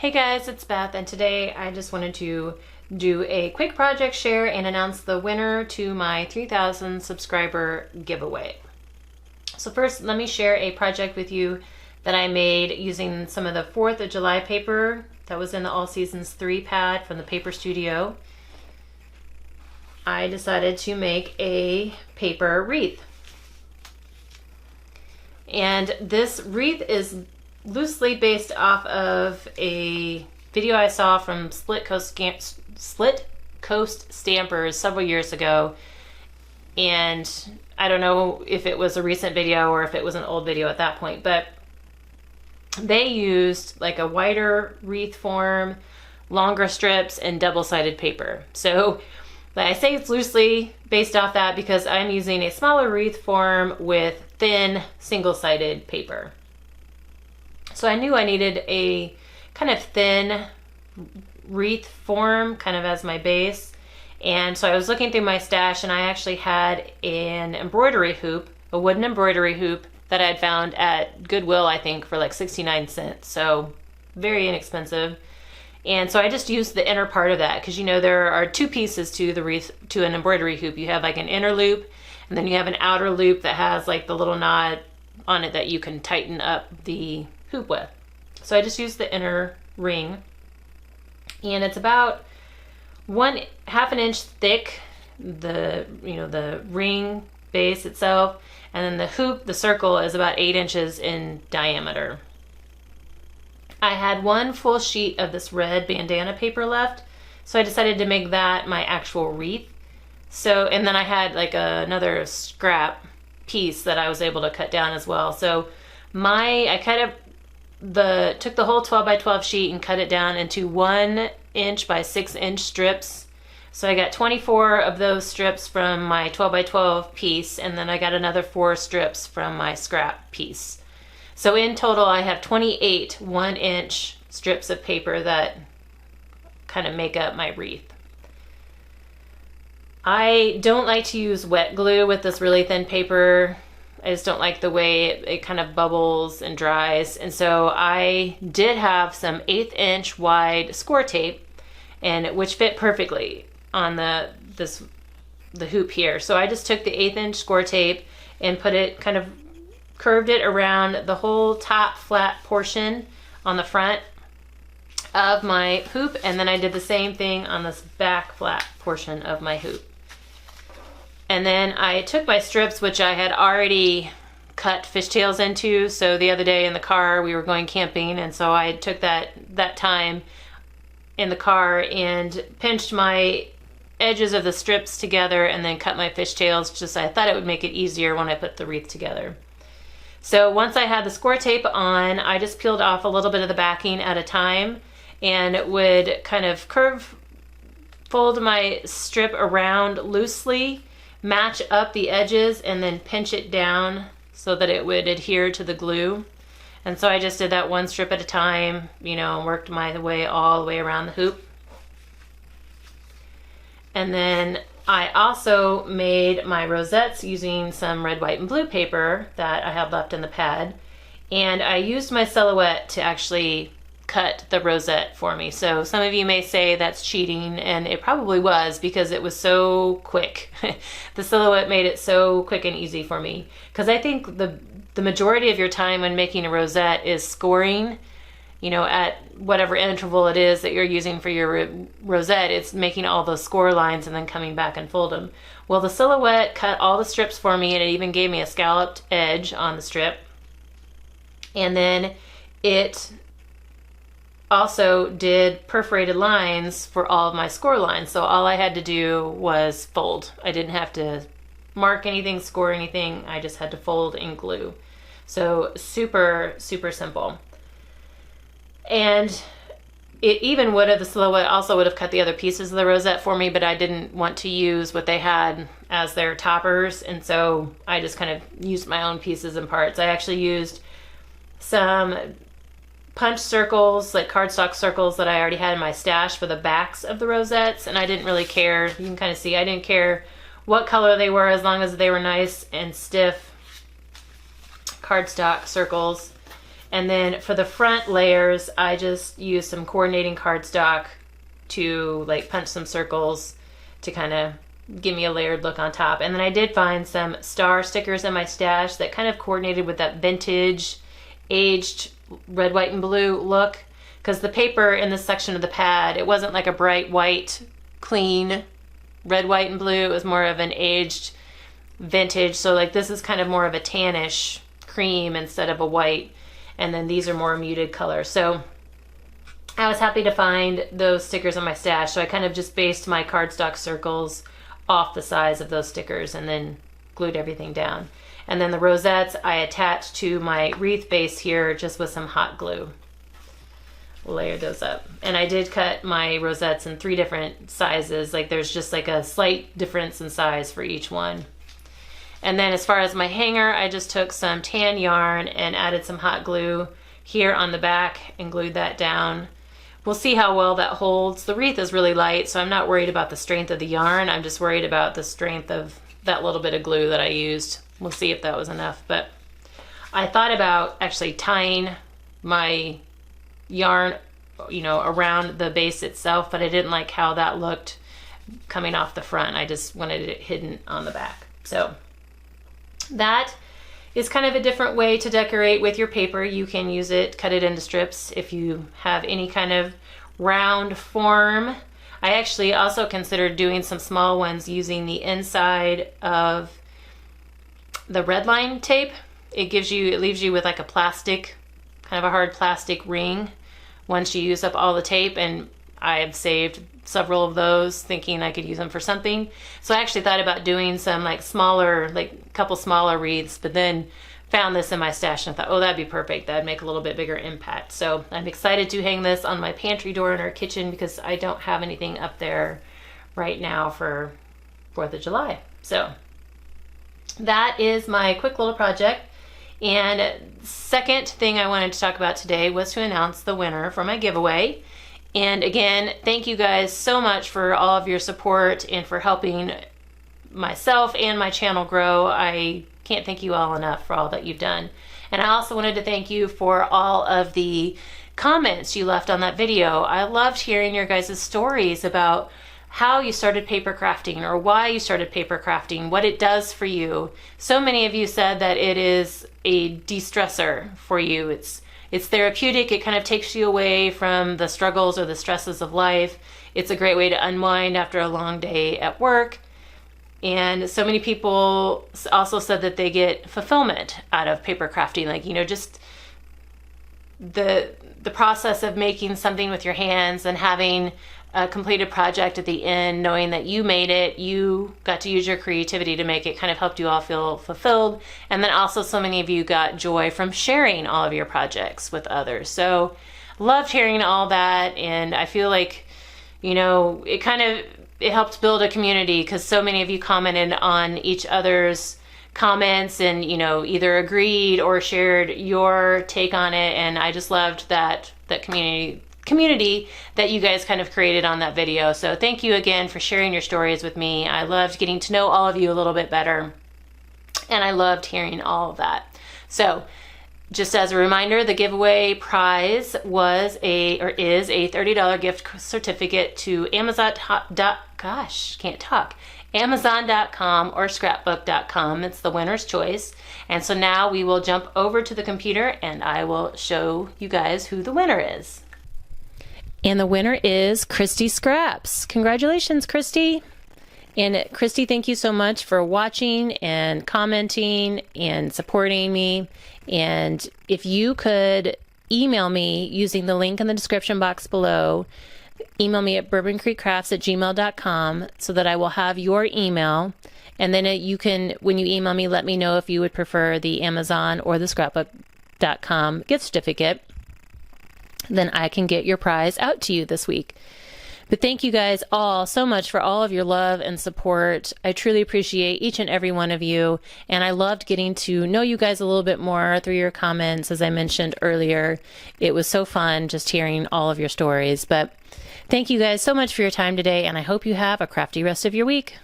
Hey guys, it's Beth, and today I just wanted to do a quick project share and announce the winner to my 3,000 subscriber giveaway. So first, let me share a project with you that I made using some of the 4th of July paper that was in the All Seasons 3 pad from the Paper Studio. I decided to make a paper wreath. And this wreath is loosely based off of a video I saw from Split Coast Stampers several years ago, and I don't know if it was a recent video or if it was an old video at that point, but they used like a wider wreath form, longer strips, and double-sided paper. So I say it's loosely based off that because I'm using a smaller wreath form with thin single-sided paper. So I knew I needed a kind of thin wreath form kind of as my base. And so I was looking through my stash, and I actually had an embroidery hoop, a wooden embroidery hoop that I had found at Goodwill, I think, for like 69 cents. So very inexpensive. And so I just used the inner part of that because, you know, there are two pieces to the wreath, to an embroidery hoop. You have like an inner loop, and then you have an outer loop that has like the little knot on it that you can tighten up the hoop with. So I just used the inner ring, and it's about 1/2 an inch thick, the ring base itself, and then the hoop, the circle, is about 8 inches in diameter. I had one full sheet of this red bandana paper left, so I decided to make that my actual wreath. So, and then I had like another scrap piece that I was able to cut down as well. So I took the whole 12 by 12 sheet and cut it down into 1 inch by 6 inch strips. So I got 24 of those strips from my 12 by 12 piece, and then I got another 4 strips from my scrap piece. So in total I have 28 1 inch strips of paper that kind of make up my wreath. I don't like to use wet glue with this really thin paper. I just don't like the way it kind of bubbles and dries. And so I did have some 1/8 inch wide score tape, and which fit perfectly on the hoop here. So I just took the 1/8 inch score tape and curved it around the whole top flat portion on the front of my hoop, and then I did the same thing on this back flat portion of my hoop. And then I took my strips, which I had already cut fishtails into. So the other day in the car, we were going camping, and so I took that time in the car and pinched my edges of the strips together and then cut my fishtails. Just I thought it would make it easier when I put the wreath together. So once I had the score tape on, I just peeled off a little bit of the backing at a time and would kind of fold my strip around loosely, match up the edges, and then pinch it down so that it would adhere to the glue. And so I just did that one strip at a time, and worked my way all the way around the hoop. And then I also made my rosettes using some red, white, and blue paper that I had left in the pad. And I used my silhouette to actually cut the rosette for me. So some of you may say that's cheating, and it probably was because it was so quick. The silhouette made it so quick and easy for me, because I think the majority of your time when making a rosette is scoring, at whatever interval it is that you're using for your rosette. It's making all those score lines and then coming back and fold them. Well, the silhouette cut all the strips for me, and it even gave me a scalloped edge on the strip. And then it also did perforated lines for all of my score lines. So all I had to do was fold. I didn't have to mark anything, score anything. I just had to fold and glue. So super, super simple. And the silhouette also would have cut the other pieces of the rosette for me, but I didn't want to use what they had as their toppers. And so I just kind of used my own pieces and parts. I actually used some punch circles, like cardstock circles that I already had in my stash for the backs of the rosettes, and I didn't really care. You can kind of see I didn't care what color they were as long as they were nice and stiff cardstock circles. And then for the front layers, I just used some coordinating cardstock to like punch some circles to kind of give me a layered look on top. And then I did find some star stickers in my stash that kind of coordinated with that vintage aged red, white, and blue look, because the paper in this section of the pad, it wasn't like a bright white, clean red, white, and blue. It was more of an aged vintage. So like this is kind of more of a tannish cream instead of a white, and then these are more muted colors. So I was happy to find those stickers in my stash. So I kind of just based my cardstock circles off the size of those stickers and then glued everything down. And then the rosettes I attached to my wreath base here just with some hot glue. Layer those up. And I did cut my rosettes in 3 different sizes. Like there's just like a slight difference in size for each one. And then as far as my hanger, I just took some tan yarn and added some hot glue here on the back and glued that down. We'll see how well that holds. The wreath is really light, so I'm not worried about the strength of the yarn. I'm just worried about the strength of that little bit of glue that I used. We'll see if that was enough. But I thought about actually tying my yarn, you know, around the base itself, but I didn't like how that looked coming off the front. I just wanted it hidden on the back. So that is kind of a different way to decorate with your paper. You can use it, cut it into strips if you have any kind of round form. I actually also considered doing some small ones using the inside of the red line tape. It leaves you with like a plastic, kind of a hard plastic ring once you use up all the tape, and I've saved several of those thinking I could use them for something. So I actually thought about doing some like smaller, like a couple smaller wreaths, but then found this in my stash and I thought, oh, that'd be perfect. That'd make a little bit bigger impact. So I'm excited to hang this on my pantry door in our kitchen because I don't have anything up there right now for 4th of July. So that is my quick little project. And second thing I wanted to talk about today was to announce the winner for my giveaway. And again, thank you guys so much for all of your support and for helping myself and my channel grow. I can't thank you all enough for all that you've done. And I also wanted to thank you for all of the comments you left on that video. I loved hearing your guys' stories about how you started paper crafting or why you started paper crafting, what it does for you. So many of you said that it is a de-stressor for you. It's therapeutic. It kind of takes you away from the struggles or the stresses of life. It's a great way to unwind after a long day at work. And so many people also said that they get fulfillment out of paper crafting. Like, you know, just the process of making something with your hands and having a completed project at the end, knowing that you made it, you got to use your creativity to make it, kind of helped you all feel fulfilled. And then also so many of you got joy from sharing all of your projects with others. So loved hearing all that. And I feel like, you know, it helped build a community because so many of you commented on each other's comments and, you know, either agreed or shared your take on it. And I just loved that community that you guys kind of created on that video. So thank you again for sharing your stories with me. I loved getting to know all of you a little bit better, and I loved hearing all of that. So just as a reminder, the giveaway prize is a $30 gift certificate to Amazon.com or scrapbook.com. It's the winner's choice. And so now we will jump over to the computer and I will show you guys who the winner is. And the winner is Christy Scraps. Congratulations, Christy. And Christy, thank you so much for watching and commenting and supporting me. And if you could email me using the link in the description box below, email me at bourboncreekcrafts@gmail.com so that I will have your email. And then you can, when you email me, let me know if you would prefer the Amazon or the scrapbook.com gift certificate. Then I can get your prize out to you this week. But thank you guys all so much for all of your love and support. I truly appreciate each and every one of you. And I loved getting to know you guys a little bit more through your comments. As I mentioned earlier, it was so fun just hearing all of your stories. But thank you guys so much for your time today. And I hope you have a crafty rest of your week.